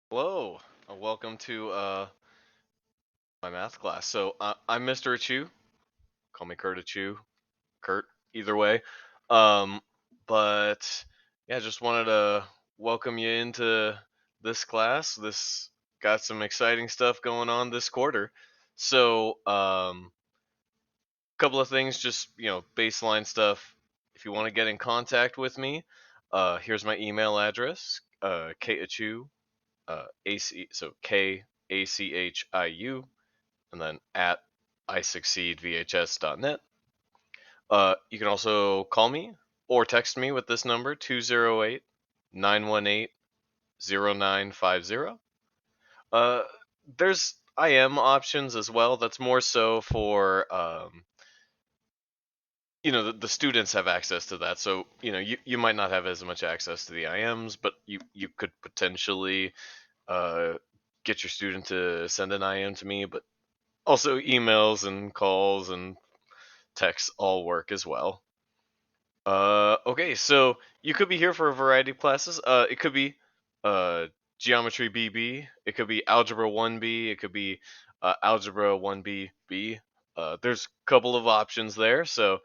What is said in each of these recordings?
Hello, welcome to my math class. I'm Mr. Achiu. Call me Kurt Achiu, Kurt, either way. Um, but yeah, just wanted to welcome you into this class. This got some exciting stuff going on this quarter. Couple of things, just baseline stuff. If you want to get in contact with me, here's my email address, kachiu, AC, so KACHIU, and then at isucceedvhs.net. You can also call me or text me with this number 208 918 0950. Uh, there's IM options as well. That's more so for the students have access to that. So you might not have as much access to the IMs, but you could potentially uh, get your student to send an IM to me. But also, emails and calls and texts all work as well. Okay, so you could be here for a variety of classes. It could be uh, Geometry BB. It could be Algebra 1B. It could be Algebra 1B. There's a couple of options there. So,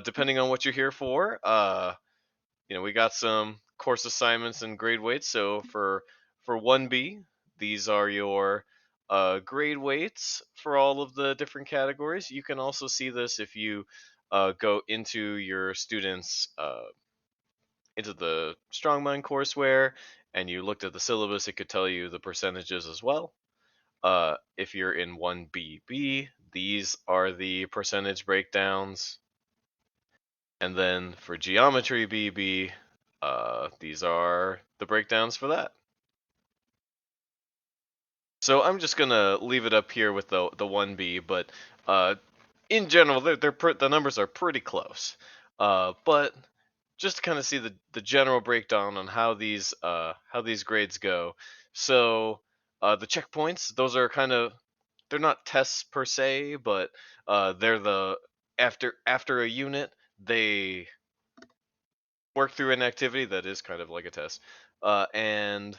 depending on what you're here for, we got some course assignments and grade weights. So for 1B, these are your grade weights for all of the different categories. You can also see this if you go into your students into the Strongmind courseware and you looked at the syllabus. It could tell you the percentages as well. If you're in 1BB, these are the percentage breakdowns. And then for Geometry BB, these are the breakdowns for that. So I'm just gonna leave it up here with the 1B, but uh, in general, the numbers are pretty close. But just to kind of see the general breakdown on how these grades go. So the checkpoints, those are they're not tests per se, but they're the after a unit they work through an activity that is kind of like a test, and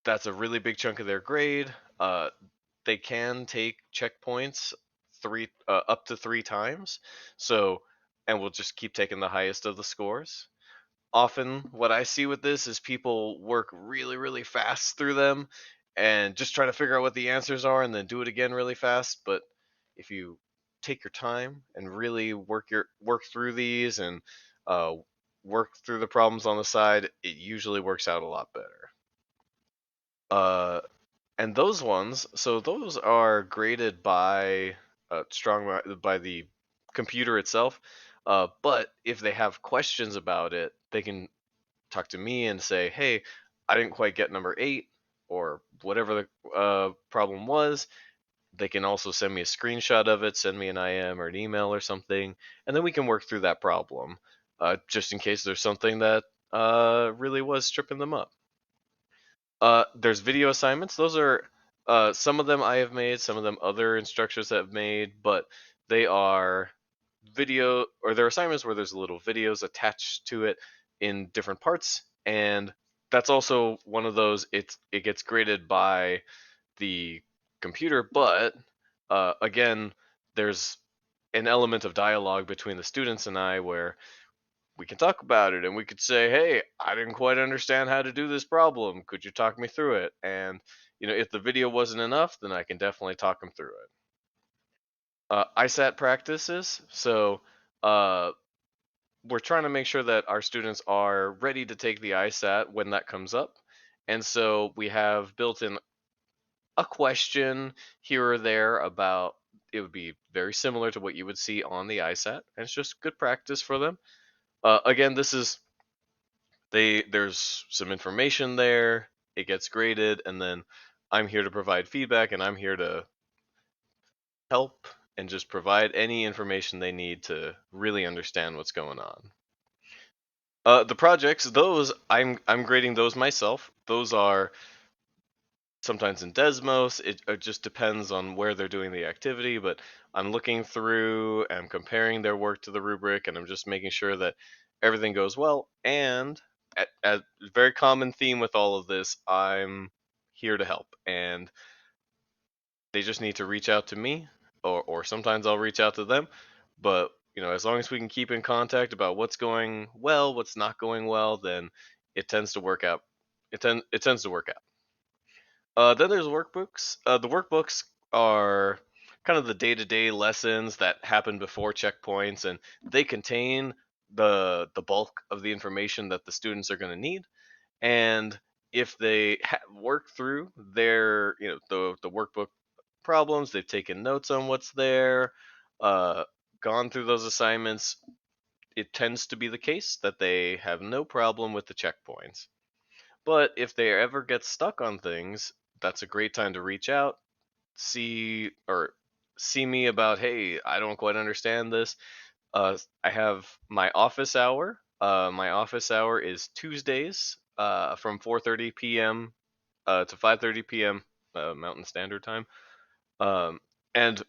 that's a really big chunk of their grade. They can take checkpoints up to three times, so and we'll just keep taking the highest of the scores. Often, what I see with this is people work really, really fast through them and just try to figure out what the answers are and then do it again really fast. But if you take your time and really work through these and uh, work through the problems on the side, it usually works out a lot better. Uh, and those are graded by by the computer itself. But if they have questions about it, they can talk to me and say, "Hey, I didn't quite get number 8," or whatever the problem was. They can also send me a screenshot of it, send me an IM or an email or something, and then we can work through that problem, just in case there's something that really was tripping them up. There's video assignments. Those are some of them I have made, some of them other instructors have made, but they are video or they're assignments where there's little videos attached to it in different parts, and that's also one of those. It gets graded by the computer, but again, there's an element of dialogue between the students and I where we can talk about it and we could say, hey, I didn't quite understand how to do this problem, could you talk me through it? And if the video wasn't enough, then I can definitely talk them through it. ISAT practices, so uh, we're trying to make sure that our students are ready to take the ISAT when that comes up, and so we have built in a question here or there about it would be very similar to what you would see on the ISAT, and it's just good practice for them. Again, this is there's some information there, it gets graded, and then I'm here to provide feedback and I'm here to help and just provide any information they need to really understand what's going on. The projects, those I'm grading those myself. Those are sometimes in Desmos. It just depends on where they're doing the activity, but I'm looking through and comparing their work to the rubric, and I'm just making sure that everything goes well. And a very common theme with all of this, I'm here to help, and they just need to reach out to me, or sometimes I'll reach out to them. But as long as we can keep in contact about what's going well, what's not going well, then it tends to work out. It tends to work out. Then there's workbooks. The workbooks are kind of the day-to-day lessons that happen before checkpoints, and they contain the bulk of the information that the students are going to need. And if they work through their the workbook problems, they've taken notes on what's there, uh, gone through those assignments, it tends to be the case that they have no problem with the checkpoints. But if they ever get stuck on things, that's a great time to reach out, see me about, hey, I don't quite understand this. I have my office hour. My office hour is Tuesdays from 4:30 p.m. To 5:30 p.m. Mountain Standard Time. Um, and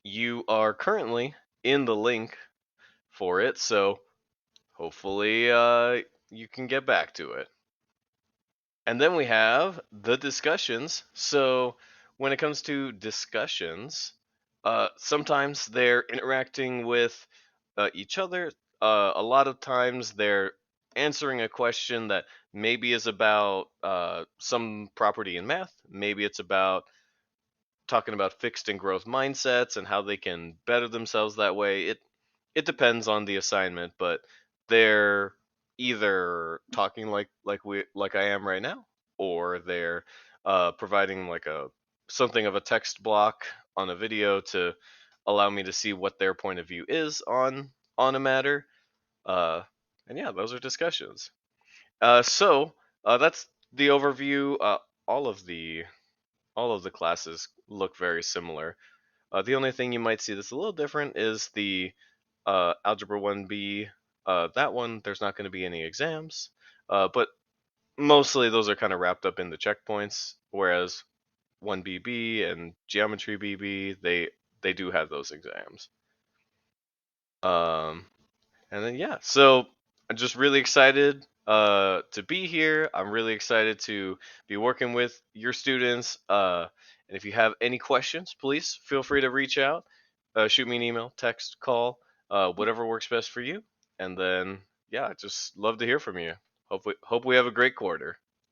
you are currently in the link for it, so hopefully you can get back to it. And then we have the discussions. So when it comes to discussions, sometimes they're interacting with each other. A lot of times they're answering a question that maybe is about some property in math. Maybe it's about talking about fixed and growth mindsets and how they can better themselves that way. It depends on the assignment, but they're either talking like I am right now, or they're providing like a something of a text block on a video to allow me to see what their point of view is on a matter. Uh, and yeah, those are discussions. That's the overview. All of the all of the classes look very similar. The only thing you might see that's a little different is the Algebra 1B. That one, there's not going to be any exams, but mostly those are kind of wrapped up in the checkpoints, whereas 1BB and Geometry BB, they do have those exams. Um, And then yeah, so I'm just really excited to be here. I'm really excited to be working with your students. And if you have any questions, please feel free to reach out. Shoot me an email, text, call, whatever works best for you. And then yeah, just love to hear from you. Hope we have a great quarter.